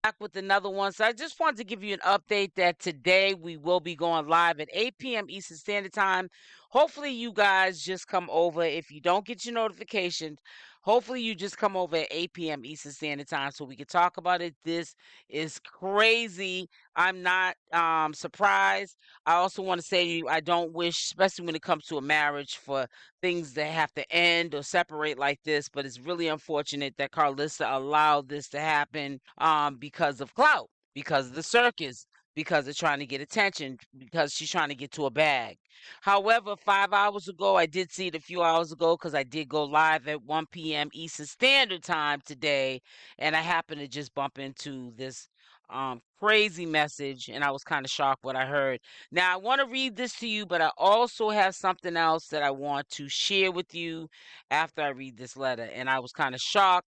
back with another one. So I just wanted to give you an update that today we will be going live at 8 p.m. Eastern Standard Time. Hopefully you guys just come over. If you don't get your notifications, hopefully you just come over at 8 p.m. Eastern Standard Time so we can talk about it. This is crazy. I'm not surprised. I also want to say to you, I don't wish, especially when it comes to a marriage, for things that have to end or separate like this, but it's really unfortunate that Karlissa allowed this to happen because of clout, because of the circus, because of trying to get attention, because she's trying to get to a bag. However, 5 hours ago, I did see it a few hours ago because I did go live at 1 p.m. Eastern Standard Time today, and I happened to just bump into this crazy message, and I was kind of shocked what I heard. Now, I want to read this to you, but I also have something else that I want to share with you after I read this letter. And I was kind of shocked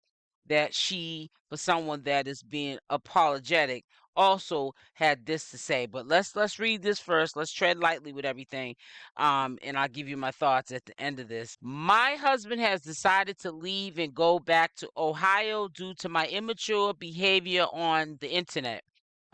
that she, for someone that is being apologetic, also had this to say. But let's read this first. Let's tread lightly with everything. And I'll give you my thoughts at the end of this. My husband has decided to leave and go back to Ohio due to my immature behavior on the internet.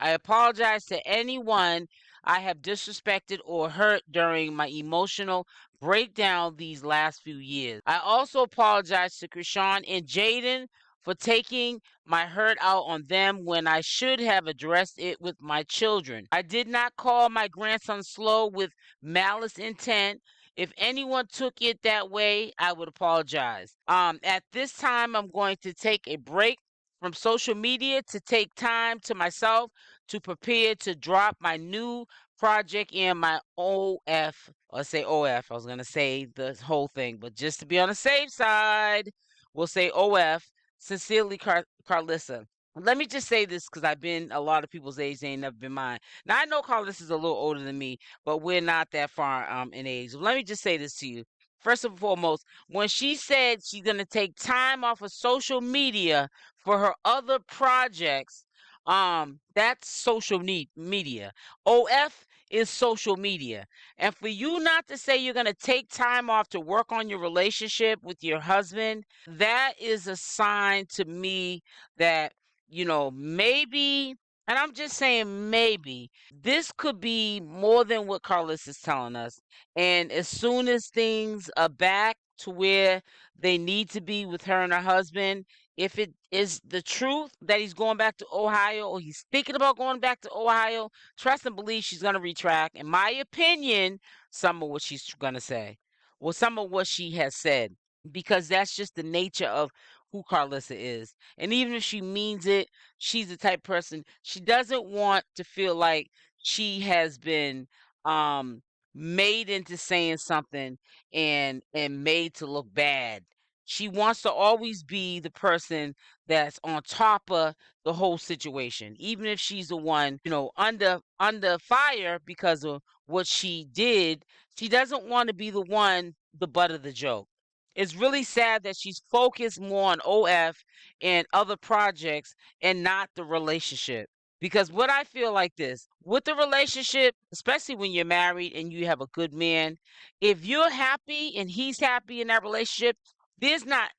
I apologize to anyone I have disrespected or hurt during my emotional breakdown these last few years. I also apologize to Chrisean and Jaidyn for taking my hurt out on them when I should have addressed it with my children. I did not call my grandson slow with malice intent. If anyone took it that way, I would apologize. At this time, I'm going to take a break from social media to take time to myself to prepare to drop my new project in my OF, or say OF. I was going to say the whole thing, but just to be on the safe side, we'll say OF. Sincerely, Karlissa. Let me just say this because I've been a lot of people's age, they ain't never been mine. Now, I know Carlissa is a little older than me, but we're not that far in age. Let me just say this to you. First and foremost, when she said she's going to take time off of social media for her other projects, that's social media. OF is social media. And for you not to say you're going to take time off to work on your relationship with your husband, that is a sign to me that, maybe, and I'm just saying maybe, this could be more than what Carlos is telling us. And as soon as things are back to where they need to be with her and her husband, if it is the truth that he's going back to Ohio or he's thinking about going back to Ohio, trust and believe she's going to retract, in my opinion, some of what she's going to say. Well, some of what she has said, because that's just the nature of who Karlissa is. And even if she means it, she's the type of person, she doesn't want to feel like she has been um made into saying something and made to look bad. She wants to always be the person that's on top of the whole situation, even if she's the one, under fire because of what she did. She doesn't want to be the one, the butt of the joke. It's really sad that she's focused more on OF and other projects and not the relationship. Because what I feel like this, with the relationship, especially when you're married and you have a good man, if you're happy and he's happy in that relationship, there's not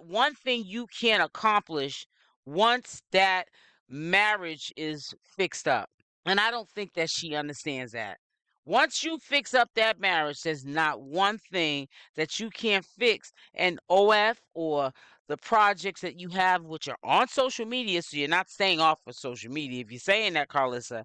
one thing you can accomplish once that marriage is fixed up. And I don't think that she understands that. Once you fix up that marriage, there's not one thing that you can't fix. And OF or the projects that you have, which are on social media, so you're not staying off of social media. If you're saying that, Carlissa,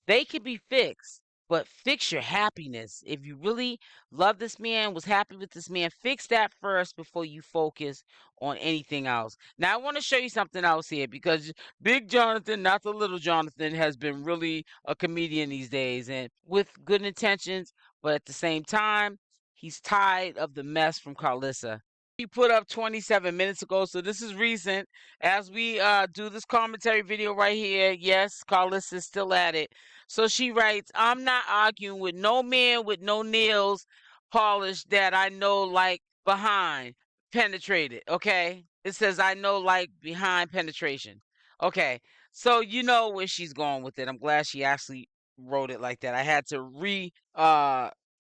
they could be fixed, but fix your happiness. If you really love this man, was happy with this man, fix that first before you focus on anything else. Now, I want to show you something else here because Big Jonathan, not the little Jonathan, has been really a comedian these days and with good intentions, but at the same time, he's tired of the mess from Carlissa. He put up 27 minutes ago, so this is recent. As we do this commentary video right here, yes, Carlissa is still at it. So she writes, I'm not arguing with no man with no nails polished that I know like behind penetrated. Okay. It says I know like behind penetration. Okay. So you know where she's going with it. I'm glad she actually wrote it like that. I had to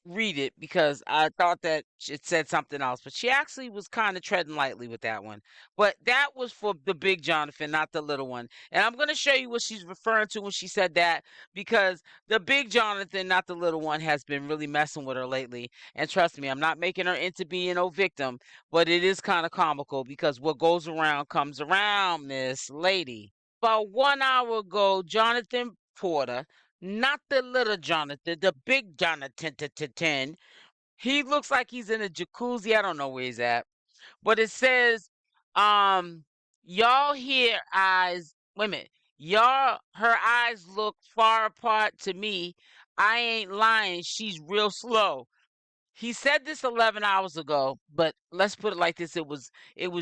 read it because I thought that it said something else, but she actually was kind of treading lightly with that one. But that was for the big Jonathan, not the little one. And I'm going to show you what she's referring to when she said that, because the big Jonathan, not the little one, has been really messing with her lately. And trust me, I'm not making her into being no victim, but it is kind of comical because what goes around comes around, Miss Lady. About 1 hour ago, Jonathan Porter, not the little Jonathan, the big Jonathan. He looks like he's in a jacuzzi. I don't know where he's at. But it says, um, y'all hear eyes. Wait a minute. Y'all, her eyes look far apart to me. I ain't lying. She's real slow. He said this 11 hours ago, but let's put it like this. It was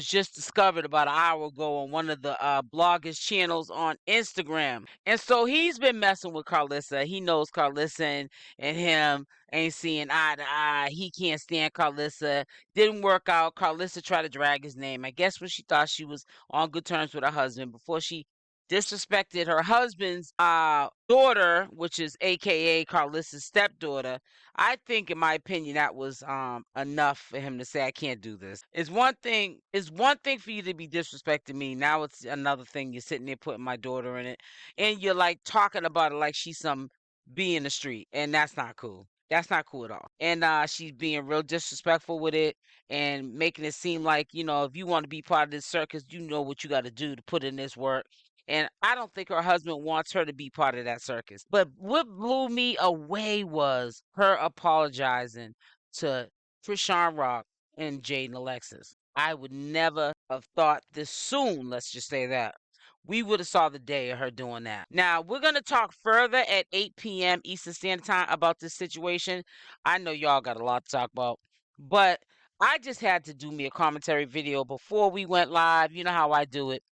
just discovered about an hour ago on one of the bloggers channels on Instagram. And so he's been messing with Karlissa. He knows Karlissa and him ain't seeing eye to eye. He can't stand Karlissa. Didn't work out. Karlissa tried to drag his name. I guess when she thought she was on good terms with her husband before she disrespected her husband's daughter, which is AKA Carlissa's stepdaughter. I think, in my opinion, that was enough for him to say, I can't do this. It's one thing for you to be disrespecting me. Now it's another thing you're sitting there putting my daughter in it. And you're like talking about it like she's some bee in the street. And that's not cool. That's not cool at all. And she's being real disrespectful with it and making it seem like, if you want to be part of this circus, you know what you got to do to put in this work. And I don't think her husband wants her to be part of that circus. But what blew me away was her apologizing to CashApp and Jaidyn Alexis. I would never have thought this soon, let's just say that. We would have saw the day of her doing that. Now, we're going to talk further at 8 p.m. Eastern Standard Time about this situation. I know y'all got a lot to talk about, but I just had to do me a commentary video before we went live. You know how I do it,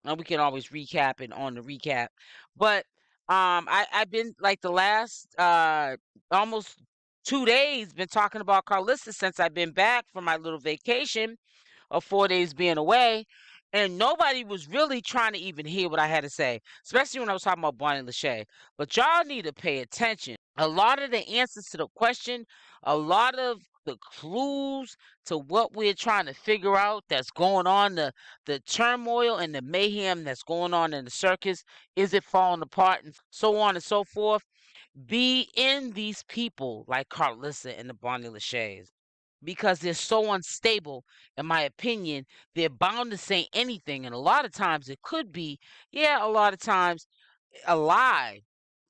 and we can always recap it on the recap. But I've been like the last almost 2 days been talking about Karlissa since I've been back from my little vacation of 4 days being away. And nobody was really trying to even hear what I had to say, especially when I was talking about Bonnie Lachey. But y'all need to pay attention. A lot of the answers to the question, a lot of the clues to what we're trying to figure out that's going on, the turmoil and the mayhem that's going on in the circus, is it falling apart and so on and so forth, be in these people like Karlissa and the Bonnie Lachey's, because they're so unstable. In my opinion, they're bound to say anything, and a lot of times it could be, yeah, a lot of times a lie,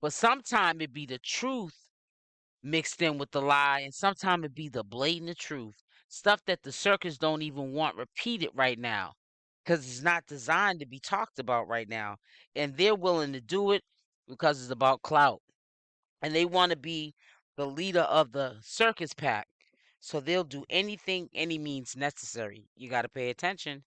but sometimes it be the truth mixed in with the lie, and sometimes it be the blatant truth, stuff that the circus don't even want repeated right now because it's not designed to be talked about right now, and they're willing to do it because it's about clout, and they want to be the leader of the circus pack. So they'll do anything, any means necessary. You got to pay attention.